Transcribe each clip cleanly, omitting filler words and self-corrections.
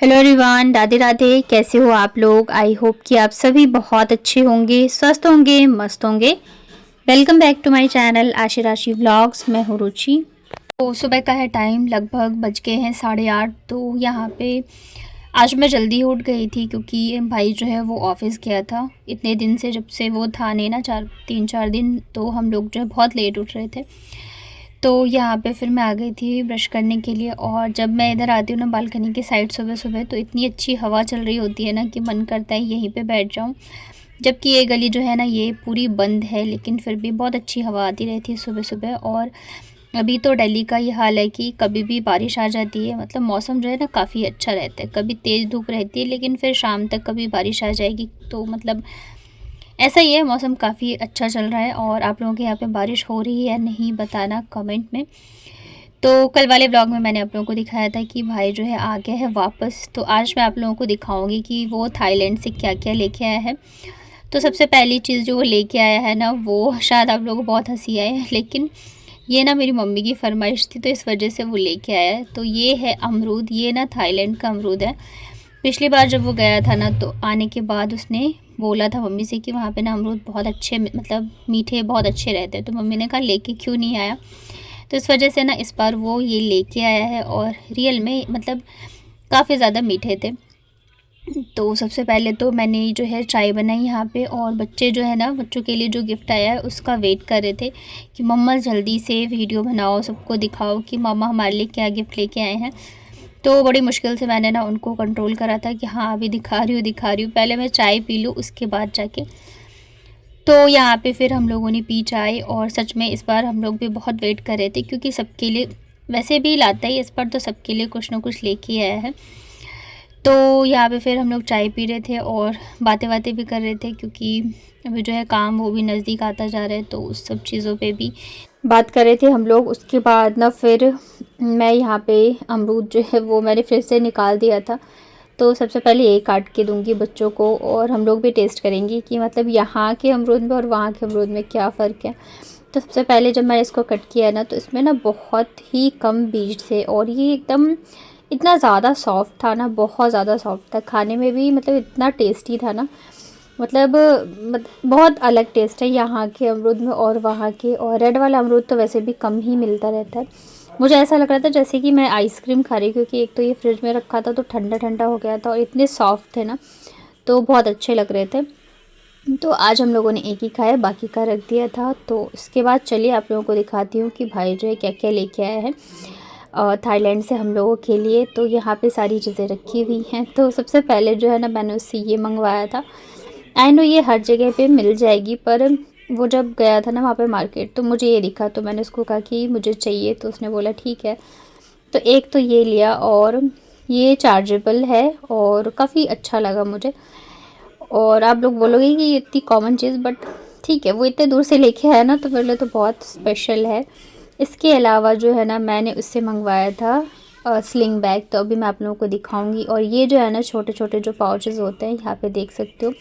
Hello everyone, Radhe Radhe. कैसे हो आप लोग? आई होप कि आप सभी बहुत अच्छे होंगे, स्वस्थ होंगे, मस्त होंगे। Welcome back to my channel Aashi Rashi vlogs. मैं हूँ रुचि। तो सुबह का है टाइम, लगभग बज गए हैं 8:30। तो यहाँ पे आज मैं जल्दी उठ गई थी क्योंकि भाई जो है वो ऑफिस गया था। इतने दिन से, जब से वो था नहीं ना, 3-4 दिन, तो हम लोग जो है बहुत लेट उठ रहे थे। तो यहाँ पे फिर मैं आ गई थी ब्रश करने के लिए। और जब मैं इधर आती हूँ ना बालकनी की साइड सुबह सुबह, तो इतनी अच्छी हवा चल रही होती है ना कि मन करता है यहीं पे बैठ जाऊँ। जबकि ये गली जो है ना ये पूरी बंद है, लेकिन फिर भी बहुत अच्छी हवा आती रहती है सुबह सुबह। और अभी तो दिल्ली का ये हाल है कि कभी भी बारिश आ जाती है। मतलब मौसम जो है ना काफ़ी अच्छा रहता है। कभी तेज़ धूप रहती है, लेकिन फिर शाम तक कभी बारिश आ जाएगी। तो मतलब ऐसा ही है, मौसम काफ़ी अच्छा चल रहा है। और आप लोगों के यहाँ पे बारिश हो रही है या नहीं बताना कमेंट में। तो कल वाले ब्लॉग में मैंने आप लोगों को दिखाया था कि भाई जो है आ गया है वापस। तो आज मैं आप लोगों को दिखाऊंगी कि वो थाईलैंड से क्या क्या लेके आया है। तो सबसे पहली चीज़ जो वो लेके आया है ना, वो शायद आप लोगों को बहुत हंसी आए, लेकिन ये ना मेरी मम्मी की फरमाइश थी, तो इस वजह से वो लेके आया है। तो ये है अमरूद। ये ना थाईलैंड का अमरूद है। पिछली बार जब वो गया था ना, तो आने के बाद उसने बोला था मम्मी से कि वहाँ पे ना अमरूद बहुत अच्छे, मतलब मीठे बहुत अच्छे रहते हैं। तो मम्मी ने कहा लेके क्यों नहीं आया। तो इस वजह से ना इस बार वो ये लेके आया है। और रियल में मतलब काफ़ी ज़्यादा मीठे थे। तो सबसे पहले तो मैंने जो है चाय बनाई यहाँ पे। और बच्चे जो है ना, बच्चों के लिए जो गिफ्ट आया है उसका वेट कर रहे थे कि मम्मा जल्दी से वीडियो बनाओ, सबको दिखाओ कि मामा हमारे लिए क्या गिफ्ट लेके आए हैं। तो बड़ी मुश्किल से मैंने ना उनको कंट्रोल करा था कि हाँ अभी दिखा रही हूँ, पहले मैं चाय पी लूँ उसके बाद जाके। तो यहाँ पे फिर हम लोगों ने पी चाय। और सच में इस बार हम लोग भी बहुत वेट कर रहे थे, क्योंकि सबके लिए वैसे भी लाता ही, इस बार तो सबके लिए कुछ ना कुछ लेके आया है। तो यहाँ पे फिर हम लोग चाय पी रहे थे और बातें बातें भी कर रहे थे, क्योंकि अभी जो है काम वो भी नज़दीक आता जा रहा है। तो उस सब चीज़ों पे भी बात कर रहे थे हम लोग। उसके बाद ना फिर मैं यहाँ पे अमरूद जो है वो मैंने फिर से निकाल दिया था। तो सबसे पहले ये काट के दूंगी बच्चों को, और हम लोग भी टेस्ट करेंगे कि मतलब यहाँ के अमरूद में और वहाँ के अमरूद में क्या फ़र्क है। तो सबसे पहले जब मैंने इसको कट किया ना, तो इसमें ना बहुत ही कम बीज थे। और ये एकदम इतना ज़्यादा सॉफ्ट था ना, बहुत ज़्यादा सॉफ्ट था। खाने में भी मतलब इतना टेस्टी था ना, मतलब बहुत अलग टेस्ट है यहाँ के अमरूद में और वहाँ के। और रेड वाला अमरूद तो वैसे भी कम ही मिलता रहता है। मुझे ऐसा लग रहा था जैसे कि मैं आइसक्रीम खा रही, क्योंकि एक तो ये फ्रिज में रखा था तो ठंडा ठंडा हो गया था, और इतने सॉफ्ट थे ना, तो बहुत अच्छे लग रहे थे। तो आज हम लोगों ने एक ही खाया, बाकी का रख दिया था। तो इसके बाद चलिए आप लोगों को दिखाती हूँ कि भाई जो है क्या क्या लेके आया है थाईलैंड से हम लोगों के लिए। तो यहाँ पे सारी चीज़ें रखी हुई हैं। तो सबसे पहले जो है ना, मैंने उससे ये मंगवाया था। आई नो ये हर जगह पे मिल जाएगी, पर वो जब गया था ना वहाँ पे मार्केट, तो मुझे ये दिखा, तो मैंने उसको कहा कि मुझे चाहिए। तो उसने बोला ठीक है। तो एक तो ये लिया, और ये चार्जेबल है और काफ़ी अच्छा लगा मुझे। और आप लोग बोलोगे कि ये इतनी कॉमन चीज़, बट ठीक है, वो इतने दूर से लेके आया ना, तो मेरे लिए तो बहुत स्पेशल है। इसके अलावा जो है ना, मैंने उससे मंगवाया था स्लिंग बैग। तो अभी मैं आप लोगों को दिखाऊंगी। और ये जो है ना, छोटे छोटे जो पाउचेस होते हैं, यहाँ पे देख सकते हो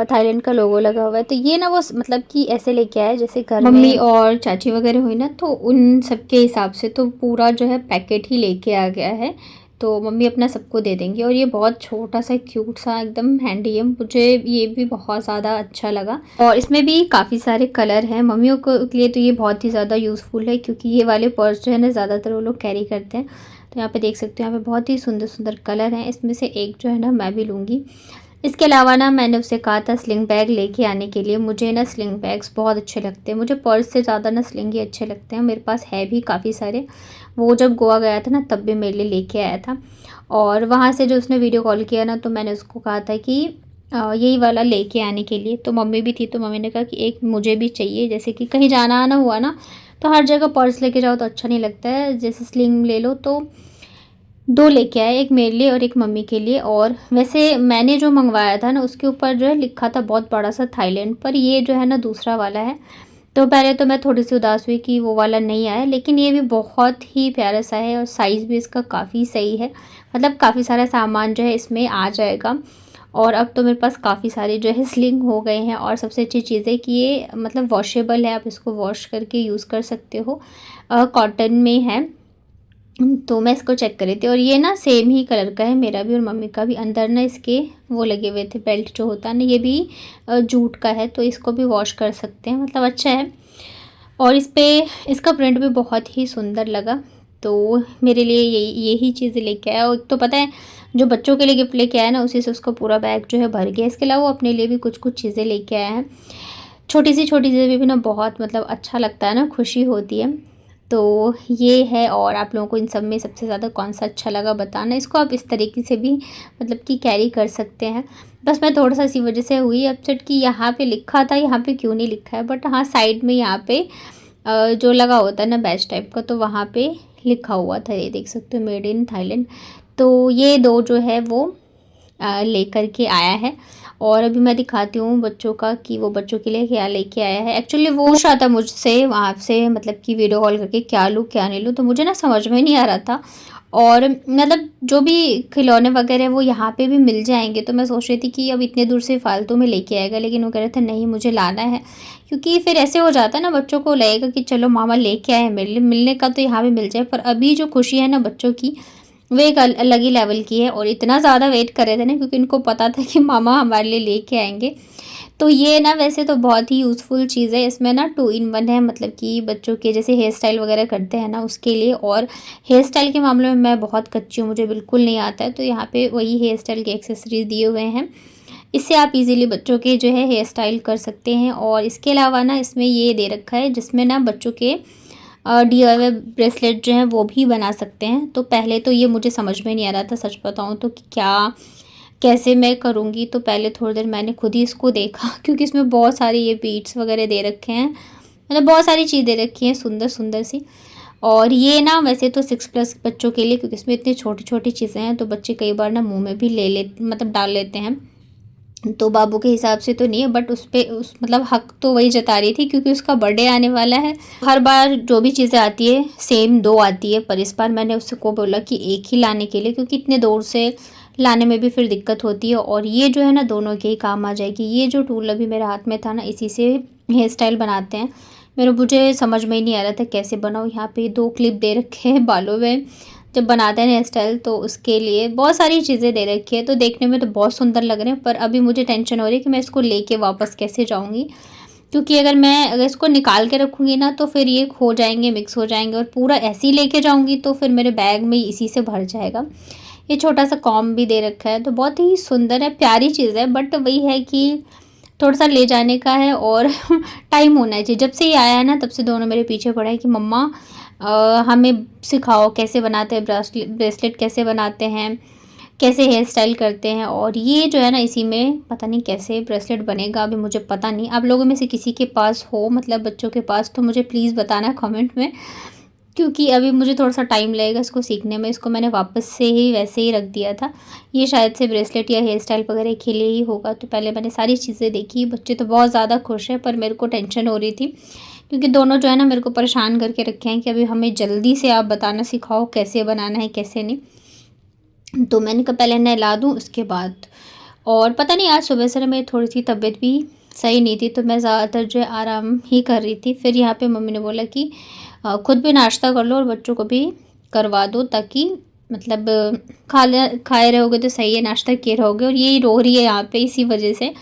थाईलैंड का लोगो लगा हुआ है। तो ये ना वो मतलब कि ऐसे लेके आए जैसे घर में मम्मी और चाची वगैरह हुई ना, तो उन सब के हिसाब से तो पूरा जो है पैकेट ही लेके आ गया है। तो मम्मी अपना सबको दे देंगी। और ये बहुत छोटा सा क्यूट सा एकदम हैंडी है, मुझे ये भी बहुत ज़्यादा अच्छा लगा। और इसमें भी काफ़ी सारे कलर हैं। मम्मियों को के लिए तो ये बहुत ही ज़्यादा यूज़फुल है, क्योंकि ये वाले पर्स जो है ना ज़्यादातर वो लोग कैरी करते हैं। तो यहाँ पे देख सकते हो, यहाँ पे बहुत ही सुंदर सुंदर कलर हैं। इसमें से एक जो है ना मैं भी लूँगी। इसके अलावा ना मैंने उससे कहा था स्लिंग बैग लेके आने के लिए। मुझे ना स्लिंग बैग्स बहुत अच्छे लगते हैं, मुझे पर्स से ज़्यादा ना स्लिंग ही अच्छे लगते हैं। मेरे पास है भी काफ़ी सारे। वो जब गोवा गया था ना, तब भी मेरे लिए लेके आया था। और वहाँ से जो उसने वीडियो कॉल किया ना, तो मैंने उसको कहा था कि यही वाला लेके आने के लिए। तो मम्मी भी थी, तो मम्मी ने कहा कि एक मुझे भी चाहिए, जैसे कि कहीं जाना आना हुआ ना, तो हर जगह पर्स लेके जाओ तो अच्छा नहीं लगता है। जैसे स्लिंग ले लो, तो दो लेके आए, एक मेरे लिए और एक मम्मी के लिए। और वैसे मैंने जो मंगवाया था ना, उसके ऊपर जो है लिखा था बहुत बड़ा सा थाईलैंड, पर ये जो है ना दूसरा वाला है। तो पहले तो मैं थोड़ी सी उदास हुई कि वो वाला नहीं आया, लेकिन ये भी बहुत ही प्यारा सा है। और साइज़ भी इसका काफ़ी सही है, मतलब काफ़ी सारा सामान जो है इसमें आ जाएगा। और अब तो मेरे पास काफ़ी सारे जो है स्लिंग हो गए हैं। और सबसे अच्छी चीज़ है कि ये मतलब वॉशेबल है, आप इसको वॉश करके यूज़ कर सकते हो। कॉटन में है, तो मैं इसको चेक कर रही थी और ये ना सेम ही कलर का है, मेरा भी और मम्मी का भी। अंदर ना इसके वो लगे हुए थे, बेल्ट जो होता है ना, ये भी जूट का है, तो इसको भी वॉश कर सकते हैं, मतलब अच्छा है। और इस पे इसका प्रिंट भी बहुत ही सुंदर लगा, तो मेरे लिए यही चीज़ें लेके आया। और एक तो पता है जो बच्चों के लिए गिफ्ट लेके आया ना, उसी से उसका पूरा बैग जो है भर गया। इसके अलावा वो अपने लिए भी कुछ कुछ चीज़ें लेके आया है। छोटी सी चीज़ें भी ना बहुत मतलब अच्छा लगता है ना, खुशी होती है। तो ये है। और आप लोगों को इन सब में सबसे ज़्यादा कौन सा अच्छा लगा बताना। इसको आप इस तरीके से भी मतलब कि कैरी कर सकते हैं। बस मैं थोड़ा सा इसी वजह से हुई अपसेट कि यहाँ पे लिखा था, यहाँ पे क्यों नहीं लिखा है, बट हाँ साइड में यहाँ पे जो लगा होता है ना बैच टाइप का, तो वहाँ पे लिखा हुआ था, ये देख सकते हो, मेड इन थाईलैंड। तो ये दो जो है वो लेकर के आया है। और अभी मैं दिखाती हूँ बच्चों का कि वो बच्चों के लिए क्या लेके आया है। एक्चुअली वो पूछ रहा था मुझसे वहाँ से, मतलब कि वीडियो कॉल करके क्या लूँ क्या नहीं लूँ, तो मुझे ना समझ में नहीं आ रहा था। और मतलब जो भी खिलौने वगैरह वो यहाँ पे भी मिल जाएंगे, तो मैं सोच रही थी कि अब इतने दूर से फालतू में लेके आएगा, लेकिन वो कह रहे थे नहीं मुझे लाना है। क्योंकि फिर ऐसे हो जाता है ना, बच्चों को लगेगा कि चलो मामा लेके आए, मिलने का तो यहाँ भी मिल जाए। पर अभी जो खुशी है ना बच्चों की, वो एक अलग ही लेवल की है। और इतना ज़्यादा वेट कर रहे थे ना, क्योंकि इनको पता था कि मामा हमारे लिए लेके आएंगे। तो ये ना वैसे तो बहुत ही यूज़फुल चीज़ है। इसमें ना 2 in 1 है, मतलब कि बच्चों के जैसे हेयर स्टाइल वगैरह करते हैं ना उसके लिए। और हेयर स्टाइल के मामले में मैं बहुत कच्ची हूँ, मुझे बिल्कुल नहीं आता है, तो यहाँ पे वही हेयर स्टाइल के एक्सेसरीज दिए हुए हैं। इससे आप इजीली बच्चों के जो है हेयर स्टाइल कर सकते हैं। और इसके अलावा ना इसमें ये दे रखा है जिसमें ना बच्चों के DIY ब्रेसलेट जो हैं वो भी बना सकते हैं। तो पहले तो ये मुझे समझ में नहीं आ रहा था, सच बताऊँ तो, कि क्या कैसे मैं करूँगी। तो पहले थोड़ी देर मैंने खुद ही इसको देखा क्योंकि इसमें बहुत सारे ये बीड्स वगैरह दे रखे हैं, मतलब बहुत सारी चीज़ दे रखी हैं सुंदर सुंदर सी। और ये ना वैसे तो 6+ बच्चों के लिए, क्योंकि इसमें इतनी छोटी छोटी चीज़ें हैं, तो बच्चे कई बार ना मुँह में भी मतलब डाल लेते हैं। तो बाबू के हिसाब से तो नहीं है, बट उस पे उस मतलब हक तो वही जता रही थी क्योंकि उसका बर्थडे आने वाला है। हर बार जो भी चीज़ें आती है सेम 2 आती है, पर इस बार मैंने उससे को बोला कि एक ही लाने के लिए, क्योंकि इतने दूर से लाने में भी फिर दिक्कत होती है। और ये जो है ना दोनों के ही काम आ जाएगी। ये जो टूल अभी मेरे हाथ में था ना, इसी से हेयर स्टाइल बनाते हैं। मुझे समझ में ही नहीं आ रहा था कैसे बनाऊँ। यहाँ पे 2 क्लिप दे रखे हैं बालों में, जब बनाते हैं हेयर स्टाइल तो उसके लिए बहुत सारी चीज़ें दे रखी है। तो देखने में तो बहुत सुंदर लग रहे हैं, पर अभी मुझे टेंशन हो रही है कि मैं इसको लेके वापस कैसे जाऊँगी। क्योंकि अगर इसको निकाल के रखूँगी ना, तो फिर ये खो जाएंगे, मिक्स हो जाएंगे। और पूरा ऐसे ही लेके जाऊँगी तो फिर मेरे बैग में इसी से भर जाएगा। ये छोटा सा कॉम्ब भी दे रखा है, तो बहुत ही सुंदर है, प्यारी चीज़ है। बट वही है कि थोड़ा सा ले जाने का है और टाइम होना चाहिए। जब से ये आया है ना, तब से दोनों मेरे पीछे पड़े हैं कि मम्मा हमें सिखाओ कैसे बनाते हैं ब्रेसलेट कैसे बनाते हैं, कैसे हेयर स्टाइल करते हैं। और ये जो है ना, इसी में पता नहीं कैसे ब्रेसलेट बनेगा, अभी मुझे पता नहीं। आप लोगों में से किसी के पास हो, मतलब बच्चों के पास, तो मुझे प्लीज़ बताना कमेंट में, क्योंकि अभी मुझे थोड़ा सा टाइम लगेगा इसको सीखने में। इसको मैंने वापस से ही वैसे ही रख दिया था। ये शायद से ब्रेसलेट या हेयर स्टाइल वगैरह के लिए ही होगा। तो पहले मैंने सारी चीज़ें देखी। बच्चे तो बहुत ज़्यादा खुश हैं, पर मेरे को टेंशन हो रही थी क्योंकि दोनों जो है ना मेरे को परेशान करके रखे हैं कि अभी हमें जल्दी से आप बताना सिखाओ कैसे बनाना है कैसे नहीं। तो मैंने कहा पहले नहला दूँ उसके बाद। और पता नहीं आज सुबह से ना मेरी थोड़ी सी तबीयत भी सही नहीं थी, तो मैं ज़्यादातर जो है आराम ही कर रही थी। फिर यहाँ पे मम्मी ने बोला कि खुद भी नाश्ता कर लो और बच्चों को भी करवा दो, ताकि मतलब खाए रहोगे तो सही है, नाश्ता किए रहोगे। और यही रो रही है यहाँ पे इसी वजह से,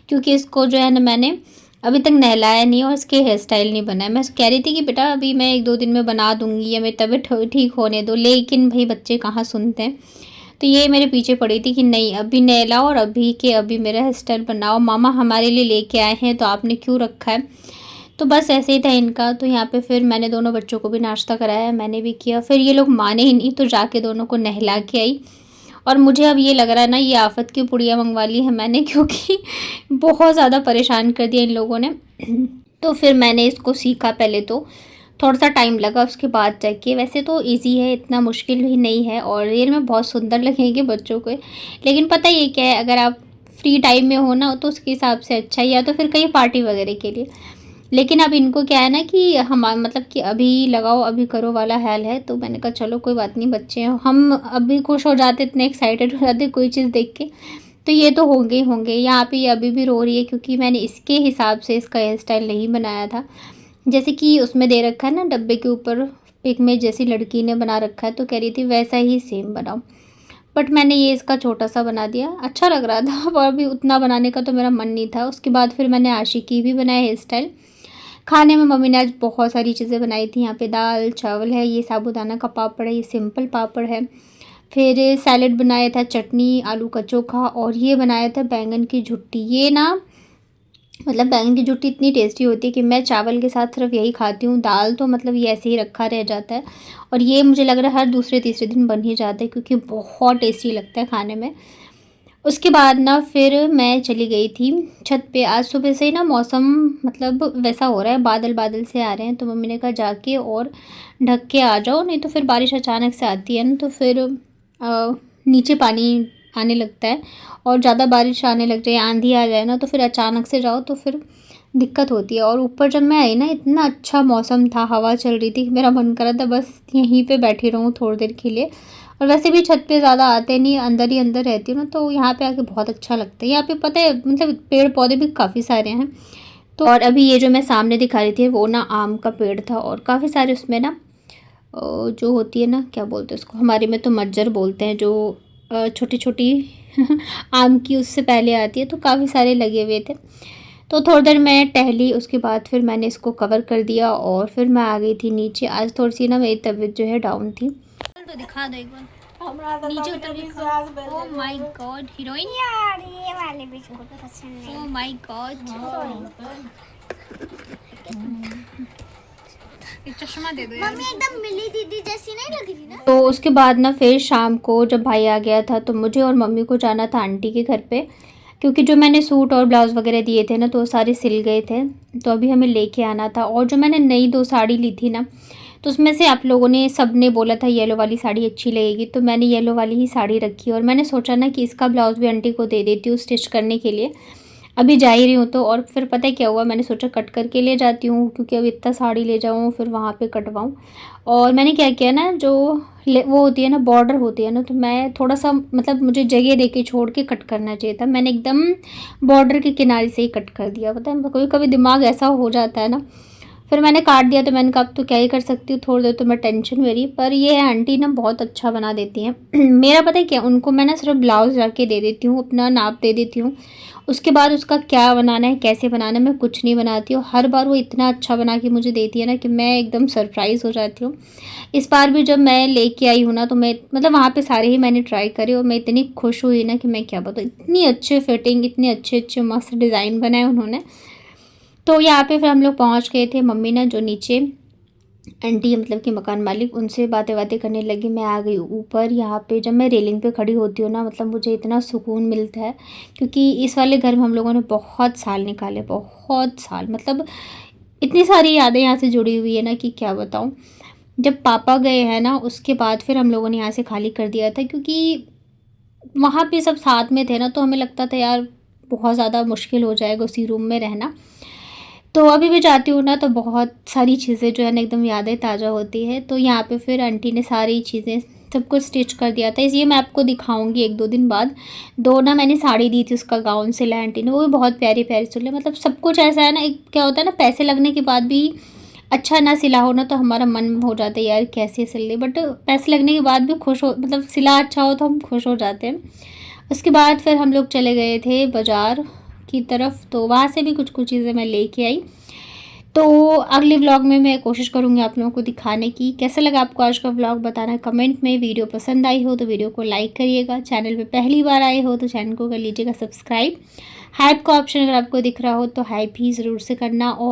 क्योंकि इसको जो है ना मैंने अभी तक नहलाया नहीं और इसके हेयर स्टाइल नहीं बनाया। मैं कह रही थी कि बेटा अभी मैं 1-2 दिन में बना दूँगी या मेरी तबीयत ठीक होने दो, लेकिन भाई बच्चे कहाँ सुनते हैं। तो ये मेरे पीछे पड़ी थी कि नहीं अभी नहलाओ और अभी के अभी मेरा हेयर स्टाइल बनाओ, मामा हमारे लिए लेके आए हैं तो आपने क्यों रखा है। तो बस ऐसे ही था इनका। तो यहाँ पे फिर मैंने दोनों बच्चों को भी नाश्ता कराया, मैंने भी किया। फिर ये लोग माने ही नहीं, तो जाके दोनों को नहला के आई। और मुझे अब ये लग रहा है ना, ये आफत की पुड़िया मंगवा ली है मैंने, क्योंकि बहुत ज़्यादा परेशान कर दिया इन लोगों ने। तो फिर मैंने इसको सीखा। पहले तो थोड़ा सा टाइम लगा, उसके बाद जाके वैसे तो इजी है, इतना मुश्किल भी नहीं है। और रियल में बहुत सुंदर लगेंगे बच्चों को। लेकिन पता ये क्या है, अगर आप फ्री टाइम में हो ना, तो उसके हिसाब से अच्छा है, या तो फिर कहीं पार्टी वगैरह के लिए। लेकिन अब इनको क्या है ना कि हम मतलब कि अभी लगाओ अभी करो वाला हाल है। तो मैंने कहा चलो कोई बात नहीं, बच्चे हैं, हम अभी खुश हो जाते, इतने एक्साइटेड हो जाते कोई चीज़ देख के। तो ये तो होंगे ही होंगे। यहाँ पे ये अभी भी रो रही है क्योंकि मैंने इसके हिसाब से इसका हेयर स्टाइल नहीं बनाया था। जैसे कि उसमें दे रखा है ना डब्बे के ऊपर पिक में जैसी लड़की ने बना रखा है, तो कह रही थी वैसा ही सेम बनाओ। बट मैंने ये इसका छोटा सा बना दिया, अच्छा लग रहा था और अभी उतना बनाने का तो मेरा मन नहीं था। उसके बाद फिर मैंने आशिकी भी बनाया हेयर स्टाइल। खाने में मम्मी ने आज बहुत सारी चीज़ें बनाई थी। यहाँ पे दाल चावल है, ये साबूदाना का पापड़ है, ये सिंपल पापड़ है, फिर सैलेड बनाया था, चटनी, आलू का चोखा, और ये बनाया था बैंगन की झुट्टी। ये ना मतलब बैंगन की झुट्टी इतनी टेस्टी होती है कि मैं चावल के साथ सिर्फ यही खाती हूँ। दाल तो मतलब ये ऐसे ही रखा रह जाता है, और ये मुझे लग रहा है हर दूसरे तीसरे दिन बन ही जाता है, क्योंकि बहुत टेस्टी लगता है खाने में। उसके बाद ना फिर मैं चली गई थी छत पे। आज सुबह से ही ना मौसम मतलब वैसा हो रहा है, बादल बादल से आ रहे हैं, तो मम्मी ने कहा जाके और ढक के आ जाओ, नहीं तो फिर बारिश अचानक से आती है ना, तो फिर नीचे पानी आने लगता है, और ज़्यादा बारिश आने लग जाए, आंधी आ जाए ना, तो फिर अचानक से जाओ तो फिर दिक्कत होती है। और ऊपर जब मैं आई ना, इतना अच्छा मौसम था, हवा चल रही थी, मेरा मन कर रहा था बस यहीं पे बैठी रहूँ थोड़ी देर के लिए। और वैसे भी छत पे ज़्यादा आते नहीं, अंदर ही अंदर रहती हूँ ना, तो यहाँ पे आके बहुत अच्छा लगता है। यहाँ पे पता है मतलब पेड़ पौधे भी काफ़ी सारे हैं। तो और अभी ये जो मैं सामने दिखा रही थी वो ना आम का पेड़ था, और काफ़ी सारे उसमें ना जो होती है ना, क्या बोलते हैं उसको, हमारे में तो मज्जर बोलते हैं, जो छोटी छोटी आम की उससे पहले आती है, तो काफ़ी सारे लगे हुए थे। तो थोड़ी देर मैं टहली, उसके बाद फिर मैंने इसको कवर कर दिया और फिर मैं आ गई थी नीचे। आज थोड़ी सी ना मेरी तबीयत जो है डाउन थी। तो दिखा दो एक बार नीचे उतर के। ओह माय गॉड हीरोइन यार, ये वाले बिस्कुट पसंद है। ओह माय गॉड, एक चश्मा दे दो यार। मम्मी एकदम मिली दीदी जैसी नहीं लग रही ना। तो उसके बाद ना फिर शाम को जब भाई आ गया था, तो मुझे और मम्मी को जाना था आंटी के घर पे, क्योंकि जो मैंने सूट और ब्लाउज़ वगैरह दिए थे ना, तो वो सारे सिल गए थे, तो अभी हमें लेके आना था। और जो मैंने नई 2 साड़ी ली थी ना, तो उसमें से आप लोगों ने सब ने बोला था येलो वाली साड़ी अच्छी लगेगी, तो मैंने येलो वाली ही साड़ी रखी। और मैंने सोचा ना कि इसका ब्लाउज़ भी आंटी को दे देती हूँ स्टिच करने के लिए, अभी जा ही रही हूँ तो। और फिर पता है क्या हुआ, मैंने सोचा कट करके ले जाती हूँ, क्योंकि अब इतना साड़ी ले जाऊँ फिर वहाँ पे कटवाऊँ। और मैंने क्या किया ना, जो वो होती है ना, बॉर्डर होती है ना, तो मैं थोड़ा सा मतलब मुझे जगह दे के छोड़ के कट करना चाहिए था, मैंने एकदम बॉर्डर के किनारे से ही कट कर दिया। पता है कभी कभी दिमाग ऐसा हो जाता है ना, फिर मैंने काट दिया। तो मैंने कहा अब तो क्या ही कर सकती हूँ, थोड़ी देर तो मैं टेंशन मेरी। पर ये है आंटी ना बहुत अच्छा बना देती हैं मेरा पता है क्या, उनको मैं ना सिर्फ ब्लाउज़ जाके दे देती हूँ, अपना नाप दे देती हूँ, उसके बाद उसका क्या बनाना है कैसे बनाना है मैं कुछ नहीं बनाती हूँ। हर बार वो इतना अच्छा बना के मुझे देती है ना कि मैं एकदम सरप्राइज़ हो जाती हूँ। इस बार भी जब मैं लेके आई हूँ ना, तो मैं मतलब वहाँ पे सारे ही मैंने ट्राई करे, और मैं इतनी खुश हुई ना कि मैं क्या बताऊँ, इतनी अच्छे फिटिंग, इतने अच्छे अच्छे मस्त डिज़ाइन बनाए उन्होंने। तो यहाँ पे फिर हम लोग पहुँच गए थे। मम्मी ना जो नीचे आंटी मतलब कि मकान मालिक, उनसे बातें बातें करने लगी। मैं आ गई ऊपर। यहाँ पे जब मैं रेलिंग पे खड़ी होती हूँ ना, मतलब मुझे इतना सुकून मिलता है, क्योंकि इस वाले घर में हम लोगों ने बहुत साल निकाले, बहुत साल, मतलब इतनी सारी यादें यहाँ से जुड़ी हुई है ना कि क्या बताऊँ। जब पापा गए हैं ना, उसके बाद फिर हम लोगों ने यहाँ से खाली कर दिया था, क्योंकि वहाँ पे सब साथ में थे ना, तो हमें लगता था यार बहुत ज़्यादा मुश्किल हो जाएगा उसी रूम में रहना। तो अभी भी जाती हूँ ना, तो बहुत सारी चीज़ें जो है ना एकदम यादें ताज़ा होती है। तो यहाँ पे फिर आंटी ने सारी चीज़ें सब कुछ स्टिच कर दिया था, इसलिए मैं आपको दिखाऊंगी 1-2 दिन बाद। 2 ना मैंने साड़ी दी थी, उसका गाउन सिला आंटी ने, वो भी बहुत प्यारी प्यारी सिले। मतलब सब कुछ ऐसा है ना, एक क्या होता है ना, पैसे लगने के बाद भी अच्छा ना सिला हो ना, तो हमारा मन हो जाता है यार कैसे सिल रही, बट पैसे लगने के बाद भी खुश हो, मतलब सिला अच्छा हो तो हम खुश हो जाते हैं। उसके बाद फिर हम लोग चले गए थे बाज़ार की तरफ, तो वहाँ से भी कुछ कुछ चीज़ें मैं लेके आई। तो अगले व्लॉग में मैं कोशिश करूँगी आप लोगों को दिखाने की। कैसा लगा आपको आज का व्लॉग बताना कमेंट में। वीडियो पसंद आई हो तो वीडियो को लाइक करिएगा, चैनल पे पहली बार आए हो तो चैनल को कर लीजिएगा सब्सक्राइब। हाइप का ऑप्शन अगर आपको दिख रहा हो तो हाइप ही ज़रूर से करना। और